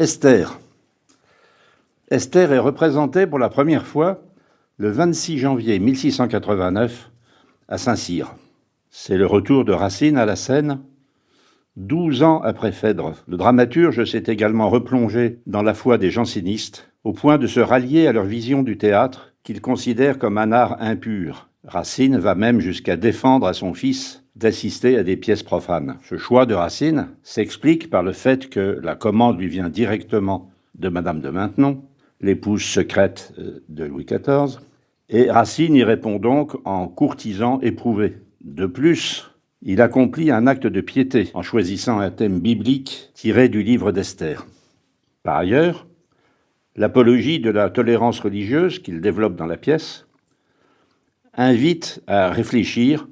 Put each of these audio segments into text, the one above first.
Esther. Esther est représentée pour la première fois le 26 janvier 1689 à Saint-Cyr. C'est le retour de Racine à la scène, 12 ans après Phèdre. Le dramaturge s'est également replongé dans la foi des jansénistes, au point de se rallier à leur vision du théâtre, qu'il considère comme un art impur. Racine va même jusqu'à défendre à son fils d'assister à des pièces profanes. Ce choix de Racine s'explique par le fait que la commande lui vient directement de Madame de Maintenon, l'épouse secrète de Louis XIV, et Racine y répond donc en courtisan éprouvé. De plus, il accomplit un acte de piété en choisissant un thème biblique tiré du livre d'Esther. Par ailleurs, l'apologie de la tolérance religieuse qu'il développe dans la pièce invite à réfléchir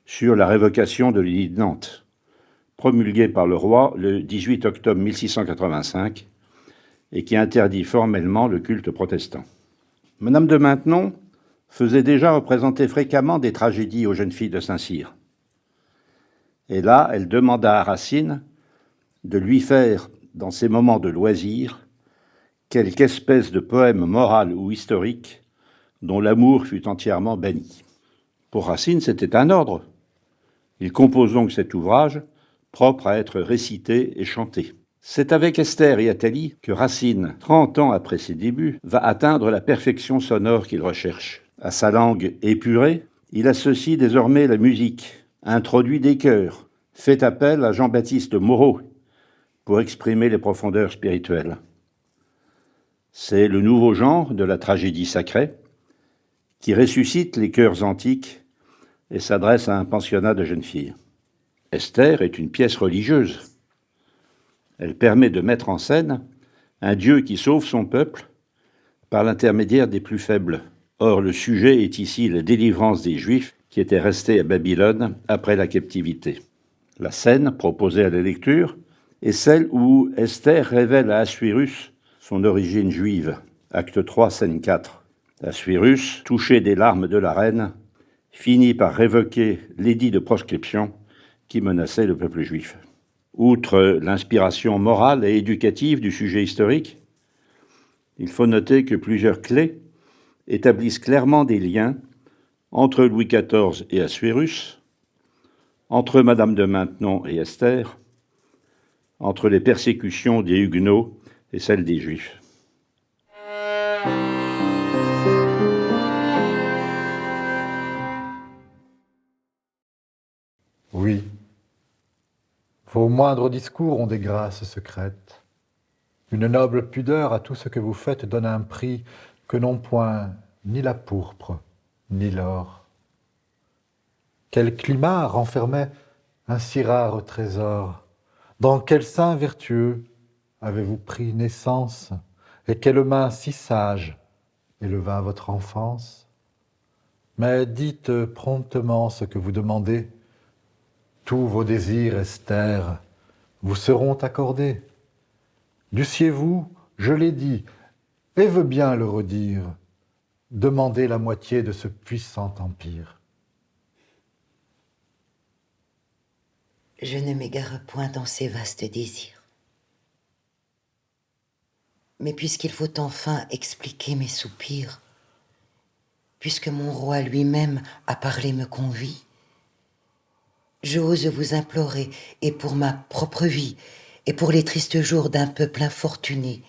sur la révocation de l'édit de Nantes, promulguée par le roi le 18 octobre 1685 et qui interdit formellement le culte protestant. Madame de Maintenon faisait déjà représenter fréquemment des tragédies aux jeunes filles de Saint-Cyr. Et là, elle demanda à Racine de lui faire, dans ses moments de loisir, quelque espèce de poème moral ou historique dont l'amour fut entièrement banni. Pour Racine, c'était un ordre. Il compose donc cet ouvrage, propre à être récité et chanté. C'est avec Esther et Athalie que Racine, 30 ans après ses débuts, va atteindre la perfection sonore qu'il recherche. À sa langue épurée, il associe désormais la musique, introduit des chœurs, fait appel à Jean-Baptiste Moreau pour exprimer les profondeurs spirituelles. C'est le nouveau genre de la tragédie sacrée qui ressuscite les chœurs antiques et s'adresse à un pensionnat de jeunes filles. Esther est une pièce religieuse. Elle permet de mettre en scène un Dieu qui sauve son peuple par l'intermédiaire des plus faibles. Or, le sujet est ici la délivrance des Juifs qui étaient restés à Babylone après la captivité. La scène proposée à la lecture est celle où Esther révèle à Assuérus son origine juive. Acte 3, scène 4. Assuérus, touché des larmes de la reine, finit par révoquer l'édit de proscription qui menaçait le peuple juif. Outre l'inspiration morale et éducative du sujet historique, il faut noter que plusieurs clés établissent clairement des liens entre Louis XIV et Assuérus, entre Madame de Maintenon et Esther, entre les persécutions des Huguenots et celles des Juifs. Oui, vos moindres discours ont des grâces secrètes. Une noble pudeur à tout ce que vous faites donne un prix que n'ont point ni la pourpre, ni l'or. Quel climat renfermait un si rare trésor? Dans quel sein vertueux avez-vous pris naissance? Et quelle main si sage éleva votre enfance? Mais dites promptement ce que vous demandez. Tous vos désirs, Esther, vous seront accordés. Dussiez-vous, je l'ai dit, et veux bien le redire, demander la moitié de ce puissant empire. Je ne m'égare point dans ces vastes désirs. Mais puisqu'il faut enfin expliquer mes soupirs, puisque mon roi lui-même à parler me convie, j'ose vous implorer, et pour ma propre vie, et pour les tristes jours d'un peuple infortuné,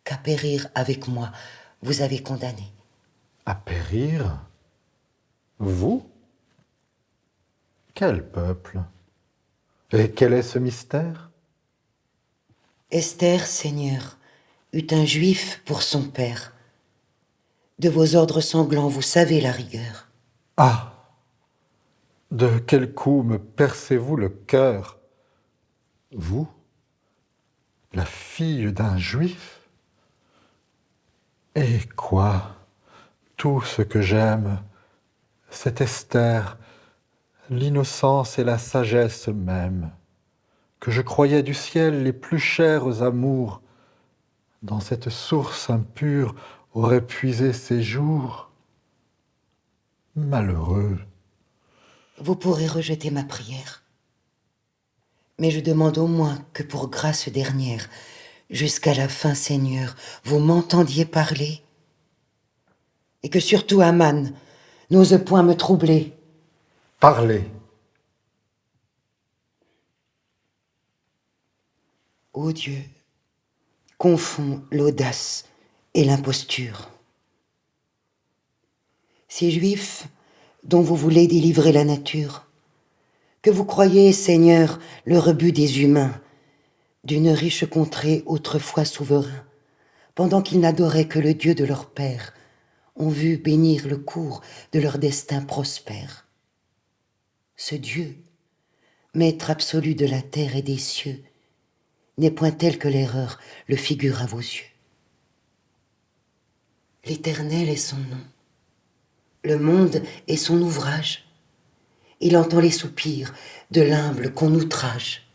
qu'à périr avec moi vous avez condamné. À périr? Vous? Quel peuple? Et quel est ce mystère? Esther, Seigneur, eut un juif pour son père. De vos ordres sanglants, vous savez la rigueur. Ah! De quel coup me percez-vous le cœur? Vous, la fille d'un juif? Et quoi? Tout ce que j'aime, c'est Esther, l'innocence et la sagesse même, que je croyais du ciel les plus chers amours, dans cette source impure aurait puisé ses jours. Malheureux! Vous pourrez rejeter ma prière. Mais je demande au moins que pour grâce dernière, jusqu'à la fin, Seigneur, vous m'entendiez parler, et que surtout Aman n'ose point me troubler. Parlez. Ô Dieu, confond l'audace et l'imposture. Ces Juifs dont vous voulez délivrer la nature, que vous croyez, Seigneur, le rebut des humains, d'une riche contrée autrefois souverain, pendant qu'ils n'adoraient que le Dieu de leur père, ont vu bénir le cours de leur destin prospère. Ce Dieu, maître absolu de la terre et des cieux, n'est point tel que l'erreur le figure à vos yeux. L'Éternel est son nom, le monde est son ouvrage. Il entend les soupirs de l'humble qu'on outrage.